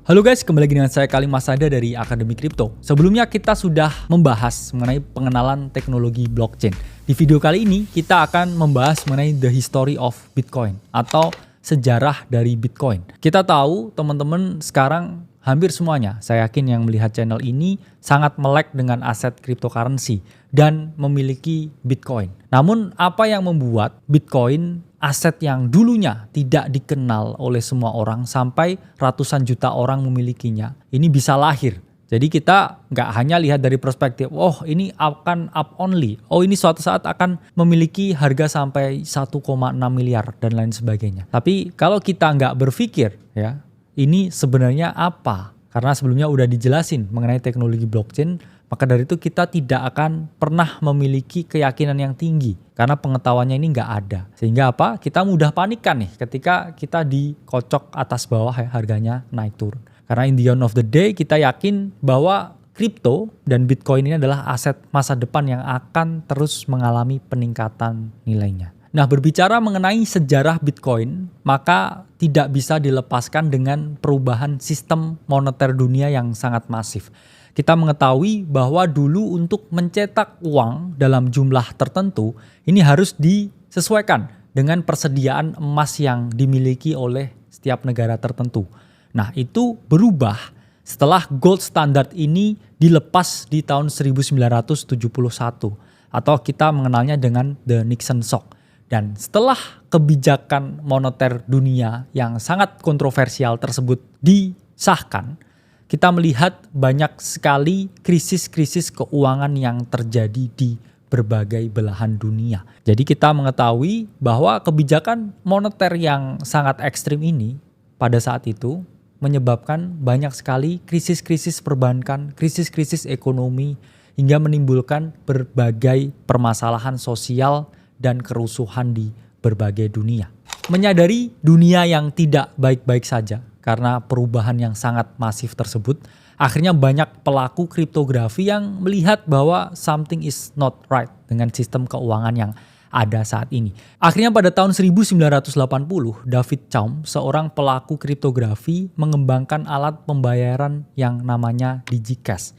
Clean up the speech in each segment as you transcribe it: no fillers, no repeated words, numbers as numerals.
Halo guys, kembali lagi dengan saya Kalim Masada dari Akademi Kripto. Sebelumnya kita sudah membahas mengenai pengenalan teknologi blockchain. Di video kali ini kita akan membahas mengenai the history of Bitcoin atau sejarah dari Bitcoin. Kita tahu teman-teman sekarang hampir semuanya, saya yakin yang melihat channel ini sangat melek dengan aset cryptocurrency dan memiliki Bitcoin. Namun apa yang membuat Bitcoin aset yang dulunya tidak dikenal oleh semua orang sampai ratusan juta orang memilikinya, ini bisa lahir. Jadi kita nggak hanya lihat dari perspektif, oh ini akan up only, oh ini suatu saat akan memiliki harga sampai 1,6 miliar dan lain sebagainya. Tapi kalau kita nggak berpikir ya, ini sebenarnya apa? Karena sebelumnya udah dijelasin mengenai teknologi blockchain, maka dari itu kita tidak akan pernah memiliki keyakinan yang tinggi karena pengetahuannya ini nggak ada. Sehingga apa? Kita mudah panikan nih ketika kita dikocok atas bawah ya, harganya naik turun. Karena in the end of the day kita yakin bahwa kripto dan Bitcoin ini adalah aset masa depan yang akan terus mengalami peningkatan nilainya. Nah, berbicara mengenai sejarah Bitcoin, maka tidak bisa dilepaskan dengan perubahan sistem moneter dunia yang sangat masif. Kita mengetahui bahwa dulu untuk mencetak uang dalam jumlah tertentu, ini harus disesuaikan dengan persediaan emas yang dimiliki oleh setiap negara tertentu. Nah, itu berubah setelah gold standard ini dilepas di tahun 1971 atau kita mengenalnya dengan the Nixon Shock. Dan setelah kebijakan moneter dunia yang sangat kontroversial tersebut disahkan, kita melihat banyak sekali krisis-krisis keuangan yang terjadi di berbagai belahan dunia. Jadi kita mengetahui bahwa kebijakan moneter yang sangat ekstrim ini pada saat itu menyebabkan banyak sekali krisis-krisis perbankan, krisis-krisis ekonomi, hingga menimbulkan berbagai permasalahan sosial dan kerusuhan di berbagai dunia. Menyadari dunia yang tidak baik-baik saja karena perubahan yang sangat masif tersebut, akhirnya banyak pelaku kriptografi yang melihat bahwa something is not right dengan sistem keuangan yang ada saat ini. Akhirnya pada tahun 1980, David Chaum, seorang pelaku kriptografi, mengembangkan alat pembayaran yang namanya DigiCash.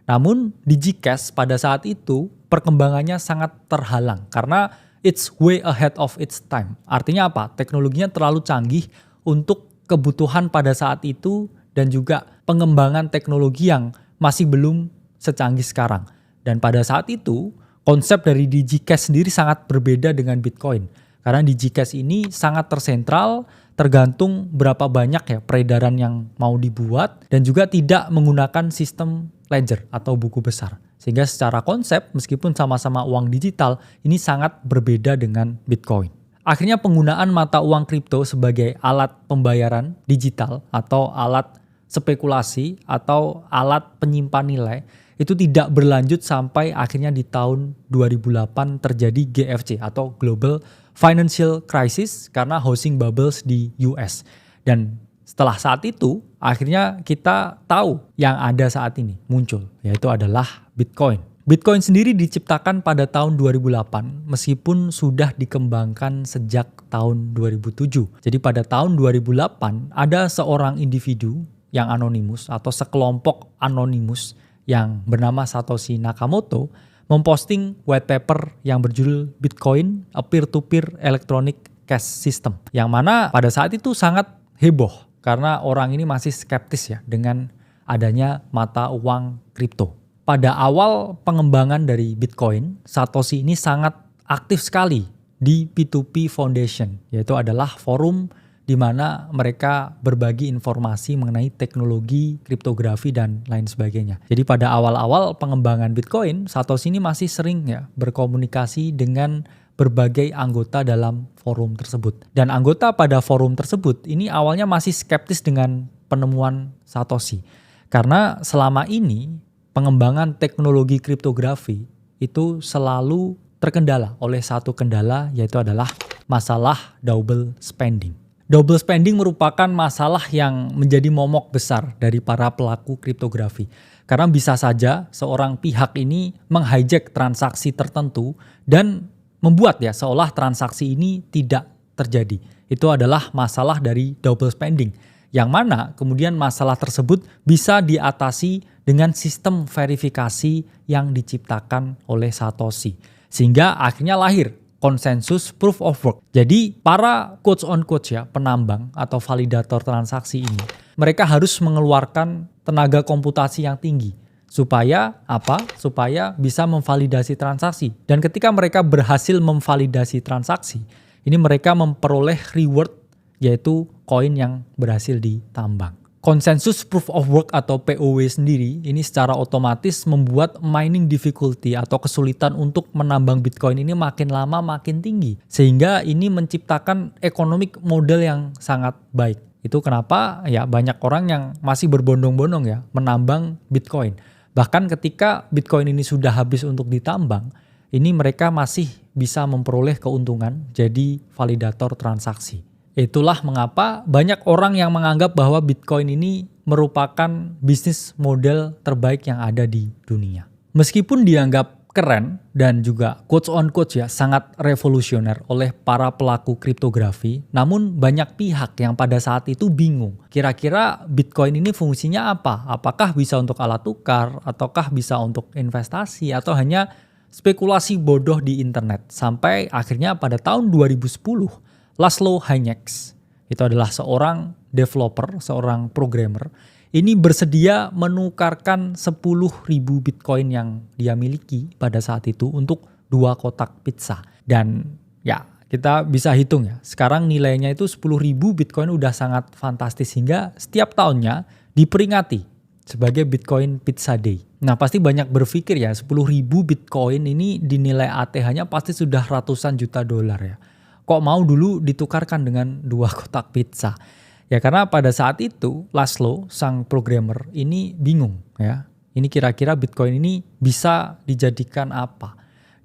Namun DigiCash pada saat itu perkembangannya sangat terhalang karena it's way ahead of its time. Artinya apa? Teknologinya terlalu canggih untuk kebutuhan pada saat itu dan juga pengembangan teknologi yang masih belum secanggih sekarang. Dan pada saat itu konsep dari DigiCash sendiri sangat berbeda dengan Bitcoin. Karena DigiCash ini sangat tersentral, tergantung berapa banyak ya peredaran yang mau dibuat dan juga tidak menggunakan sistem ledger atau buku besar. Sehingga secara konsep meskipun sama-sama uang digital ini sangat berbeda dengan Bitcoin. Akhirnya penggunaan mata uang kripto sebagai alat pembayaran digital atau alat spekulasi atau alat penyimpan nilai itu tidak berlanjut sampai akhirnya di tahun 2008 terjadi GFC atau Global Financial Crisis karena housing bubbles di US. Dan setelah saat itu akhirnya kita tahu yang ada saat ini muncul, yaitu adalah Bitcoin. Bitcoin sendiri diciptakan pada tahun 2008 meskipun sudah dikembangkan sejak tahun 2007. Jadi pada tahun 2008 ada seorang individu yang anonimus atau sekelompok anonimus yang bernama Satoshi Nakamoto memposting white paper yang berjudul Bitcoin, a peer-to-peer electronic cash system. Yang mana pada saat itu sangat heboh karena orang ini masih skeptis ya dengan adanya mata uang kripto. Pada awal pengembangan dari Bitcoin, Satoshi ini sangat aktif sekali di P2P Foundation, yaitu adalah forum di mana mereka berbagi informasi mengenai teknologi, kriptografi, dan lain sebagainya. Jadi pada awal-awal pengembangan Bitcoin, Satoshi ini masih sering ya berkomunikasi dengan berbagai anggota dalam forum tersebut. Dan anggota pada forum tersebut ini awalnya masih skeptis dengan penemuan Satoshi. Karena selama ini pengembangan teknologi kriptografi itu selalu terkendala oleh satu kendala, yaitu adalah masalah double spending. Double spending merupakan masalah yang menjadi momok besar dari para pelaku kriptografi. Karena bisa saja seorang pihak ini menghijack transaksi tertentu dan membuat ya seolah transaksi ini tidak terjadi. Itu adalah masalah dari double spending Yang mana kemudian masalah tersebut bisa diatasi dengan sistem verifikasi yang diciptakan oleh Satoshi. Sehingga akhirnya lahir konsensus proof of work. Jadi para quotes on quotes ya, penambang atau validator transaksi ini, mereka harus mengeluarkan tenaga komputasi yang tinggi. Supaya apa? Supaya bisa memvalidasi transaksi. Dan ketika mereka berhasil memvalidasi transaksi, ini mereka memperoleh reward, yaitu koin yang berhasil ditambang. Konsensus proof of work atau POW sendiri ini secara otomatis membuat mining difficulty atau kesulitan untuk menambang Bitcoin ini makin lama makin tinggi. Sehingga ini menciptakan economic model yang sangat baik. Itu kenapa ya banyak orang yang masih berbondong-bondong ya menambang Bitcoin. Bahkan ketika Bitcoin ini sudah habis untuk ditambang, ini mereka masih bisa memperoleh keuntungan jadi validator transaksi. Itulah mengapa banyak orang yang menganggap bahwa Bitcoin ini merupakan bisnis model terbaik yang ada di dunia. Meskipun dianggap keren dan juga quotes on quotes ya sangat revolusioner oleh para pelaku kriptografi, namun banyak pihak yang pada saat itu bingung. Kira-kira Bitcoin ini fungsinya apa? Apakah bisa untuk alat tukar, ataukah bisa untuk investasi, atau hanya spekulasi bodoh di internet? Sampai akhirnya pada tahun 2010, Laszlo Hanyecz, itu adalah seorang developer, seorang programmer, ini bersedia menukarkan 10.000 Bitcoin yang dia miliki pada saat itu untuk 2 kotak pizza. Dan ya kita bisa hitung ya, sekarang nilainya itu 10.000 Bitcoin udah sangat fantastis hingga setiap tahunnya diperingati sebagai Bitcoin Pizza Day. Nah pasti banyak berpikir ya 10.000 Bitcoin ini dinilai ATH-nya pasti sudah ratusan juta dolar ya. Kok mau dulu ditukarkan dengan 2 kotak pizza? Ya karena pada saat itu Laszlo, sang programmer ini bingung ya. Ini kira-kira Bitcoin ini bisa dijadikan apa?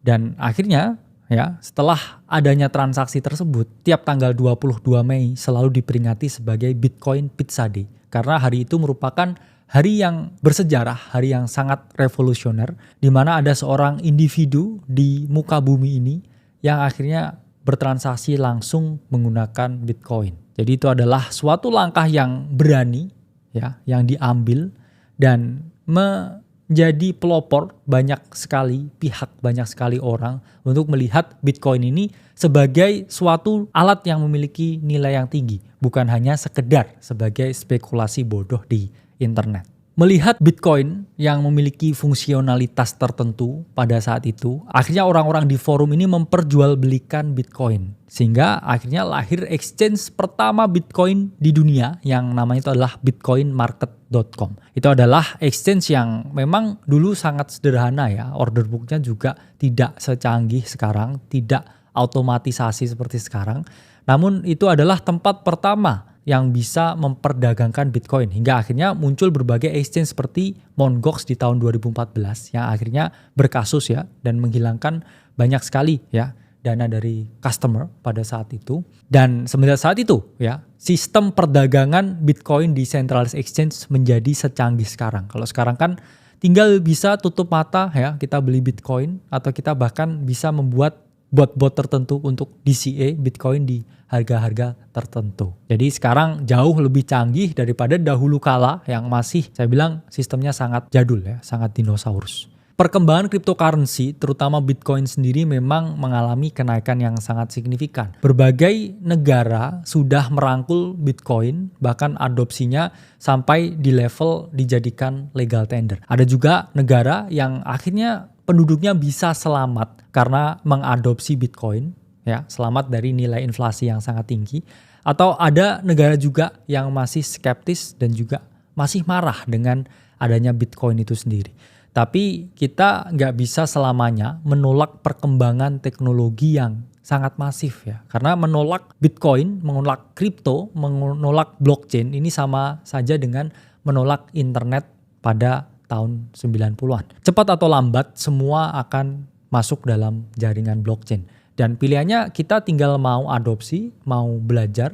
Dan akhirnya ya setelah adanya transaksi tersebut, tiap tanggal 22 Mei selalu diperingati sebagai Bitcoin Pizza Day. Karena hari itu merupakan hari yang bersejarah, hari yang sangat revolusioner, di mana ada seorang individu di muka bumi ini yang akhirnya bertransaksi langsung menggunakan Bitcoin. Jadi itu adalah suatu langkah yang berani ya, yang diambil dan menjadi pelopor banyak sekali pihak, banyak sekali orang untuk melihat Bitcoin ini sebagai suatu alat yang memiliki nilai yang tinggi, bukan hanya sekedar sebagai spekulasi bodoh di internet. Melihat Bitcoin yang memiliki fungsionalitas tertentu pada saat itu, akhirnya orang-orang di forum ini memperjualbelikan Bitcoin. Sehingga akhirnya lahir exchange pertama Bitcoin di dunia yang namanya itu adalah bitcoinmarket.com. Itu adalah exchange yang memang dulu sangat sederhana ya, order booknya juga tidak secanggih sekarang, tidak automatisasi seperti sekarang. Namun itu adalah tempat pertama yang bisa memperdagangkan Bitcoin hingga akhirnya muncul berbagai exchange seperti Mt. Gox di tahun 2014 yang akhirnya berkasus ya dan menghilangkan banyak sekali ya dana dari customer pada saat itu. Dan semenjak saat itu ya sistem perdagangan Bitcoin di centralized exchange menjadi secanggih sekarang. Kalau sekarang kan tinggal bisa tutup mata ya kita beli Bitcoin atau kita bahkan bisa membuat bot-bot tertentu untuk DCA Bitcoin di harga-harga tertentu. Jadi sekarang jauh lebih canggih daripada dahulu kala yang masih saya bilang sistemnya sangat jadul ya, sangat dinosaurus. Perkembangan cryptocurrency terutama Bitcoin sendiri memang mengalami kenaikan yang sangat signifikan. Berbagai negara sudah merangkul Bitcoin, bahkan adopsinya sampai di level dijadikan legal tender. Ada juga negara yang akhirnya penduduknya bisa selamat karena mengadopsi Bitcoin, ya, selamat dari nilai inflasi yang sangat tinggi. Atau ada negara juga yang masih skeptis dan juga masih marah dengan adanya Bitcoin itu sendiri. Tapi kita nggak bisa selamanya menolak perkembangan teknologi yang sangat masif ya. Karena menolak Bitcoin, menolak kripto, menolak blockchain ini sama saja dengan menolak internet pada tahun 90-an. Cepat atau lambat semua akan masuk dalam jaringan blockchain. Dan pilihannya kita tinggal mau adopsi, mau belajar,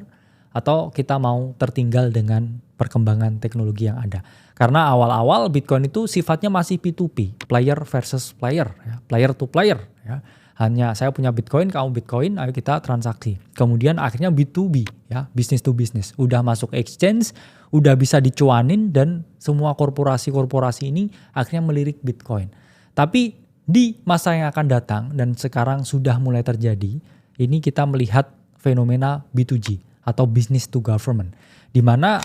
atau kita mau tertinggal dengan perkembangan teknologi yang ada. Karena awal-awal Bitcoin itu sifatnya masih P2P, player versus player, ya, player to player. Ya. Hanya saya punya Bitcoin, kamu Bitcoin, ayo kita transaksi. Kemudian akhirnya B2B, ya, business to business. Udah masuk exchange, udah bisa dicuanin, dan semua korporasi-korporasi ini akhirnya melirik Bitcoin. Tapi di masa yang akan datang, dan sekarang sudah mulai terjadi, ini kita melihat fenomena B2G atau business to government, di mana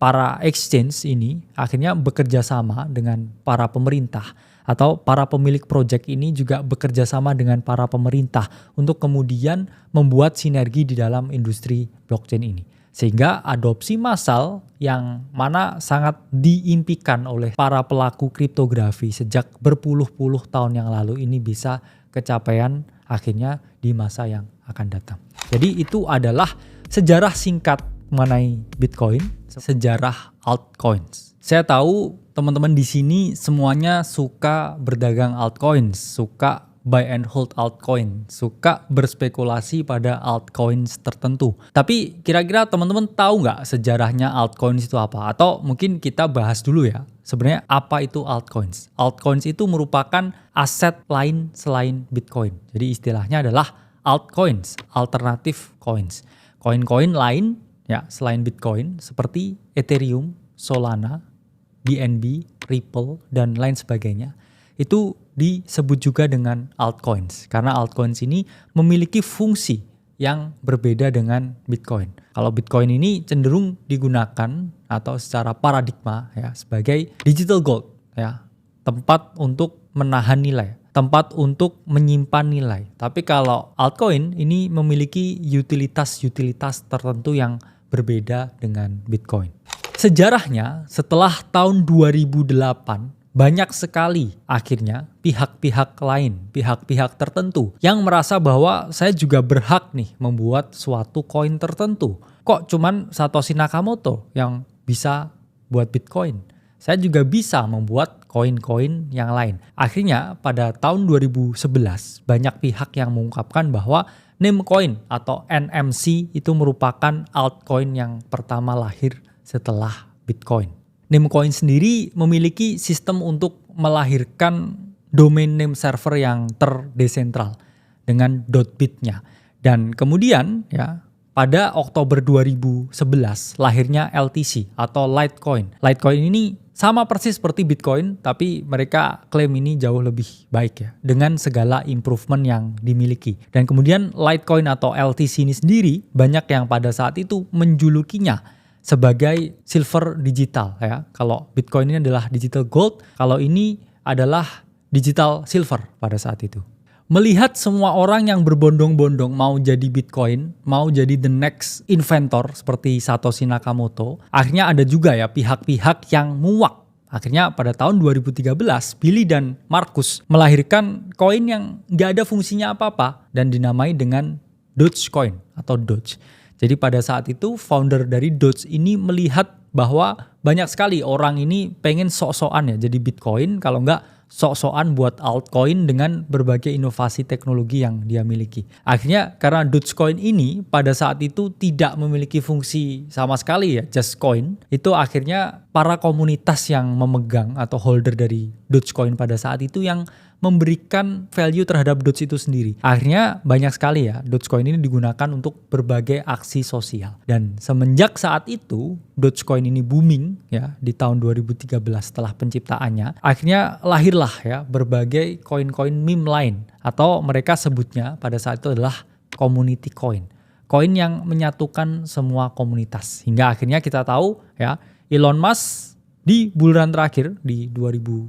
para exchange ini akhirnya bekerja sama dengan para pemerintah, atau para pemilik project ini juga bekerja sama dengan para pemerintah untuk kemudian membuat sinergi di dalam industri blockchain ini. Sehingga adopsi massal yang mana sangat diimpikan oleh para pelaku kriptografi sejak berpuluh-puluh tahun yang lalu ini bisa kecapaian akhirnya di masa yang akan datang. Jadi itu adalah sejarah singkat mengenai Bitcoin, sejarah altcoins. Saya tahu teman-teman di sini semuanya suka berdagang altcoins, suka buy and hold altcoin, suka berspekulasi pada altcoins tertentu. Tapi kira-kira teman-teman tahu nggak sejarahnya altcoins itu apa? Atau mungkin kita bahas dulu ya, sebenarnya apa itu altcoins? Altcoins itu merupakan aset lain selain Bitcoin. Jadi istilahnya adalah altcoins, alternative coins. Koin-koin lain ya selain Bitcoin seperti Ethereum, Solana, BNB, Ripple, dan lain sebagainya. Itu disebut juga dengan altcoins. Karena altcoins ini memiliki fungsi yang berbeda dengan Bitcoin. Kalau Bitcoin ini cenderung digunakan atau secara paradigma ya sebagai digital gold ya, tempat untuk menahan nilai, tempat untuk menyimpan nilai. Tapi kalau altcoin ini memiliki utilitas-utilitas tertentu yang berbeda dengan Bitcoin. Sejarahnya setelah tahun 2008 banyak sekali akhirnya pihak-pihak lain, pihak-pihak tertentu yang merasa bahwa saya juga berhak nih membuat suatu koin tertentu. Kok cuman Satoshi Nakamoto yang bisa buat Bitcoin? Saya juga bisa membuat koin-koin yang lain. Akhirnya pada tahun 2011 banyak pihak yang mengungkapkan bahwa Namecoin atau NMC itu merupakan altcoin yang pertama lahir setelah Bitcoin. Namecoin sendiri memiliki sistem untuk melahirkan domain name server yang terdesentral dengan .bit-nya. Dan kemudian ya pada Oktober 2011 lahirnya LTC atau Litecoin. Litecoin ini sama persis seperti Bitcoin, tapi mereka klaim ini jauh lebih baik ya, dengan segala improvement yang dimiliki. Dan kemudian Litecoin atau LTC ini sendiri banyak yang pada saat itu menjulukinya sebagai silver digital ya. Kalau Bitcoin ini adalah digital gold, kalau ini adalah digital silver pada saat itu. Melihat semua orang yang berbondong-bondong mau jadi Bitcoin, mau jadi the next inventor seperti Satoshi Nakamoto, akhirnya ada juga ya pihak-pihak yang muak. Akhirnya pada tahun 2013, Billy dan Marcus melahirkan koin yang nggak ada fungsinya apa-apa dan dinamai dengan Dogecoin atau Doge. Jadi pada saat itu founder dari Doge ini melihat bahwa banyak sekali orang ini pengen sok-sokan ya jadi Bitcoin, kalau nggak sok-sokan buat altcoin dengan berbagai inovasi teknologi yang dia miliki. Akhirnya karena Dogecoin ini pada saat itu tidak memiliki fungsi sama sekali ya, just coin, itu akhirnya para komunitas yang memegang atau holder dari Dogecoin pada saat itu yang memberikan value terhadap Doge itu sendiri. Akhirnya banyak sekali ya Dogecoin ini digunakan untuk berbagai aksi sosial. Dan semenjak saat itu Dogecoin ini booming ya di tahun 2013 setelah penciptaannya, akhirnya lahirlah ya berbagai koin-koin meme lain atau mereka sebutnya pada saat itu adalah community coin. Koin yang menyatukan semua komunitas. Hingga akhirnya kita tahu ya Elon Musk di bulan terakhir di 2021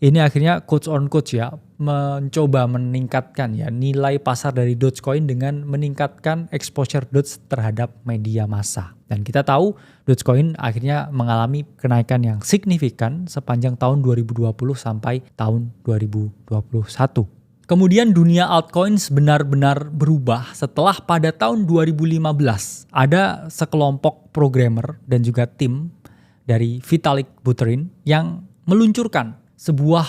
ini akhirnya quotes on quotes ya mencoba meningkatkan ya nilai pasar dari Dogecoin dengan meningkatkan exposure Doge terhadap media massa. Dan kita tahu Dogecoin akhirnya mengalami kenaikan yang signifikan sepanjang tahun 2020 sampai tahun 2021. Kemudian dunia altcoins benar-benar berubah setelah pada tahun 2015 ada sekelompok programmer dan juga tim dari Vitalik Buterin yang meluncurkan sebuah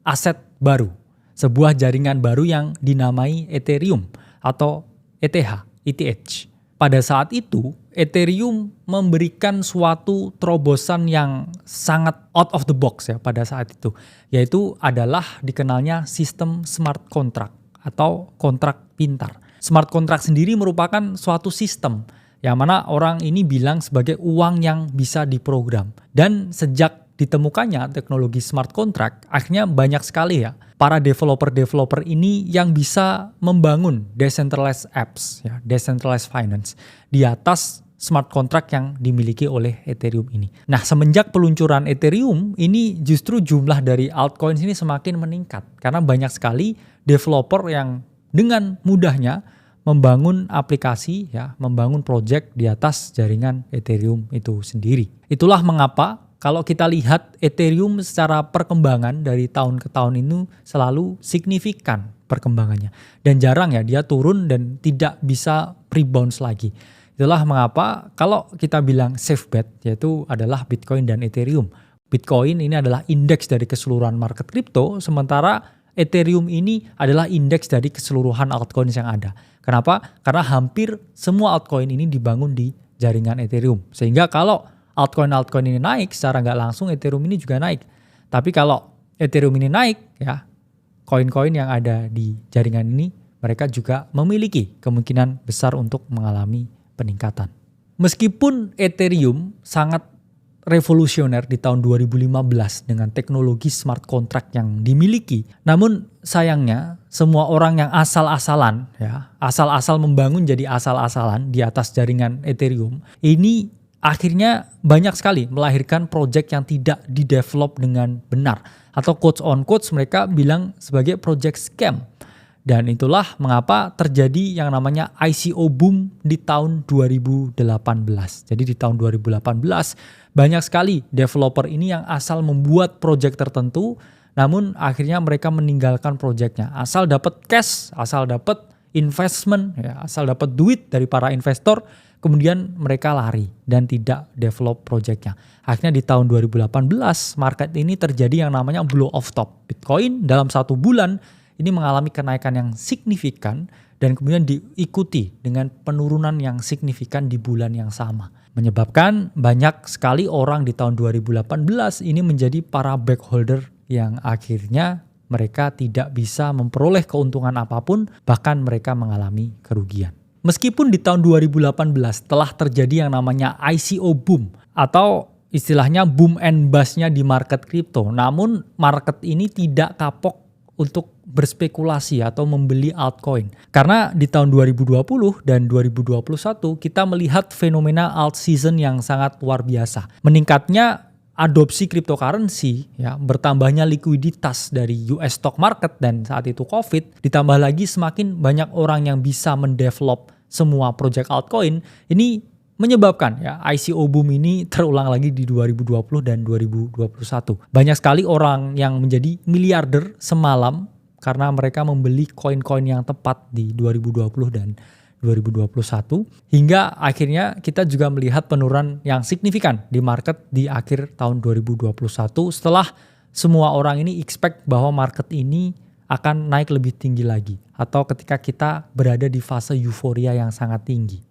aset baru, sebuah jaringan baru yang dinamai Ethereum atau ETH. pada saat itu Ethereum memberikan suatu terobosan yang sangat out of the box ya pada saat itu, yaitu adalah dikenalnya sistem smart contract atau kontrak pintar. Smart contract sendiri merupakan suatu sistem yang mana orang ini bilang sebagai uang yang bisa diprogram. Dan sejak ditemukannya teknologi smart contract, akhirnya banyak sekali ya para developer ini yang bisa membangun decentralized apps, ya, decentralized finance di atas smart contract yang dimiliki oleh Ethereum ini. Nah, semenjak peluncuran Ethereum ini justru jumlah dari altcoins ini semakin meningkat karena banyak sekali developer yang dengan mudahnya membangun aplikasi, ya, membangun project di atas jaringan Ethereum itu sendiri. Itulah mengapa kalau kita lihat Ethereum secara perkembangan dari tahun ke tahun ini selalu signifikan perkembangannya. Dan jarang ya dia turun dan tidak bisa rebound lagi. Itulah mengapa kalau kita bilang safe bet yaitu adalah Bitcoin dan Ethereum. Bitcoin ini adalah indeks dari keseluruhan market kripto, sementara Ethereum ini adalah indeks dari keseluruhan altcoins yang ada. Kenapa? Karena hampir semua altcoin ini dibangun di jaringan Ethereum. Sehingga kalau altcoin ini naik, secara nggak langsung Ethereum ini juga naik. Tapi kalau Ethereum ini naik, ya koin-koin yang ada di jaringan ini mereka juga memiliki kemungkinan besar untuk mengalami peningkatan. Meskipun Ethereum sangat revolusioner di tahun 2015 dengan teknologi smart contract yang dimiliki, namun sayangnya semua orang yang asal-asalan, ya asal-asal membangun jadi asal-asalan di atas jaringan Ethereum ini akhirnya banyak sekali melahirkan project yang tidak di-develop dengan benar. Atau quotes on quotes mereka bilang sebagai project scam. Dan itulah mengapa terjadi yang namanya ICO boom di tahun 2018. Jadi di tahun 2018 banyak sekali developer ini yang asal membuat project tertentu, namun akhirnya mereka meninggalkan projectnya. Asal dapat cash, asal dapat investment, ya, asal dapat duit dari para investor, kemudian mereka lari dan tidak develop projectnya. Akhirnya di tahun 2018 market ini terjadi yang namanya blow off top. Bitcoin dalam 1 bulan ini mengalami kenaikan yang signifikan dan kemudian diikuti dengan penurunan yang signifikan di bulan yang sama. Menyebabkan banyak sekali orang di tahun 2018 ini menjadi para backholder yang akhirnya mereka tidak bisa memperoleh keuntungan apapun, bahkan mereka mengalami kerugian. Meskipun di tahun 2018 telah terjadi yang namanya ICO boom atau istilahnya boom and bust-nya di market kripto, namun market ini tidak kapok untuk berspekulasi atau membeli altcoin. Karena di tahun 2020 dan 2021 kita melihat fenomena alt season yang sangat luar biasa. Meningkatnya adopsi cryptocurrency, ya, bertambahnya likuiditas dari US stock market dan saat itu COVID, ditambah lagi semakin banyak orang yang bisa mendevelop semua project altcoin, ini menyebabkan ya ICO boom ini terulang lagi di 2020 dan 2021. Banyak sekali orang yang menjadi miliarder semalam karena mereka membeli koin-koin yang tepat di 2020 dan 2021. Hingga akhirnya kita juga melihat penurunan yang signifikan di market di akhir tahun 2021 setelah semua orang ini expect bahwa market ini akan naik lebih tinggi lagi atau ketika kita berada di fase euforia yang sangat tinggi.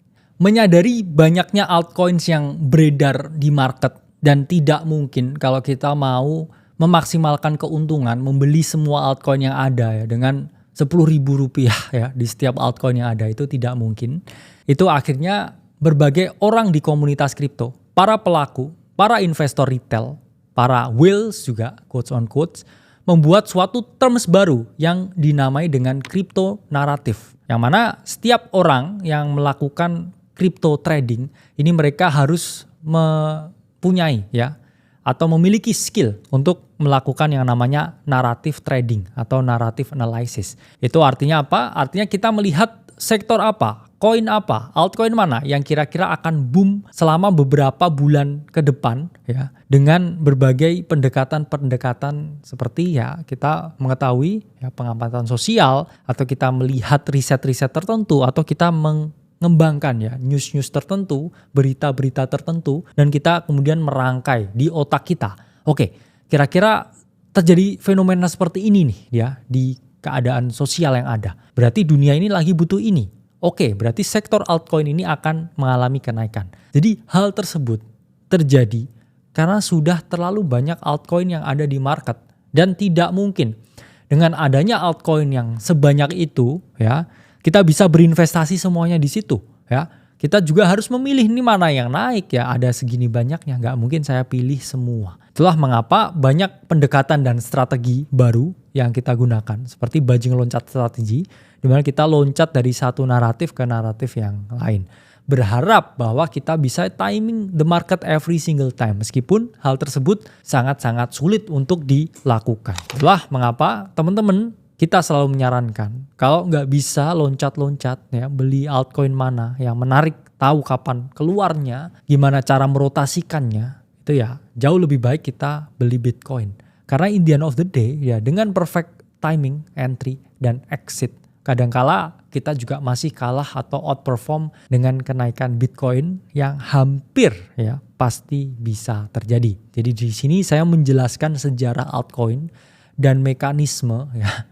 Menyadari banyaknya altcoins yang beredar di market dan tidak mungkin kalau kita mau memaksimalkan keuntungan membeli semua altcoin yang ada ya dengan Rp10.000 ya di setiap altcoin yang ada, itu tidak mungkin. Itu akhirnya berbagai orang di komunitas kripto, para pelaku, para investor retail, para whales juga quotes on quotes, membuat suatu terms baru yang dinamai dengan crypto naratif. Yang mana setiap orang yang melakukan crypto trading ini mereka harus mempunyai ya atau memiliki skill untuk melakukan yang namanya narrative trading atau narrative analysis. Itu artinya apa? Artinya kita melihat sektor apa, koin apa, altcoin mana yang kira-kira akan boom selama beberapa bulan ke depan ya, dengan berbagai pendekatan-pendekatan seperti ya kita mengetahui ya pengamatan sosial, atau kita melihat riset-riset tertentu, atau kita mengembangkan ya news-news tertentu, berita-berita tertentu, dan kita kemudian merangkai di otak kita. Oke, kira-kira terjadi fenomena seperti ini nih ya di keadaan sosial yang ada. Berarti dunia ini lagi butuh ini. Oke, berarti sektor altcoin ini akan mengalami kenaikan. Jadi hal tersebut terjadi karena sudah terlalu banyak altcoin yang ada di market dan tidak mungkin dengan adanya altcoin yang sebanyak itu ya, kita bisa berinvestasi semuanya di situ ya. Kita juga harus memilih ini mana yang naik ya, ada segini banyaknya, nggak mungkin saya pilih semua. Itulah mengapa banyak pendekatan dan strategi baru yang kita gunakan, seperti bajing loncat strategi, di mana kita loncat dari satu naratif ke naratif yang lain. Berharap bahwa kita bisa timing the market every single time, meskipun hal tersebut sangat-sangat sulit untuk dilakukan. Itulah mengapa teman-teman, kita selalu menyarankan kalau nggak bisa loncat-loncat ya, beli altcoin mana yang menarik, tahu kapan keluarnya, gimana cara merotasikannya, itu ya jauh lebih baik kita beli Bitcoin. Karena in the end of the day ya, dengan perfect timing entry dan exit, kadangkala kita juga masih kalah atau outperform dengan kenaikan Bitcoin yang hampir ya pasti bisa terjadi. Jadi di sini saya menjelaskan sejarah altcoin dan mekanisme ya,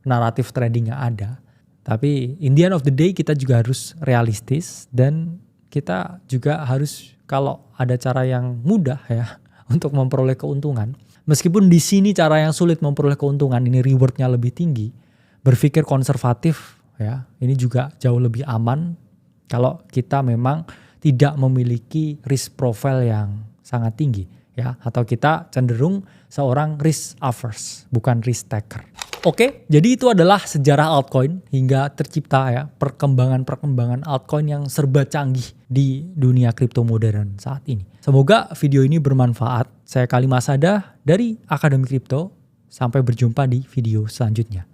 naratif trading yang ada. Tapi in the end of the day kita juga harus realistis dan kita juga harus, kalau ada cara yang mudah ya untuk memperoleh keuntungan, meskipun di sini cara yang sulit memperoleh keuntungan, ini rewardnya lebih tinggi, berpikir konservatif ya, ini juga jauh lebih aman kalau kita memang tidak memiliki risk profile yang sangat tinggi ya, atau kita cenderung seorang risk averse bukan risk taker. Oke, jadi itu adalah sejarah altcoin hingga tercipta ya perkembangan altcoin yang serba canggih di dunia kripto modern saat ini. Semoga video ini bermanfaat. Saya Kali Masada dari Akademi Kripto. Sampai berjumpa di video selanjutnya.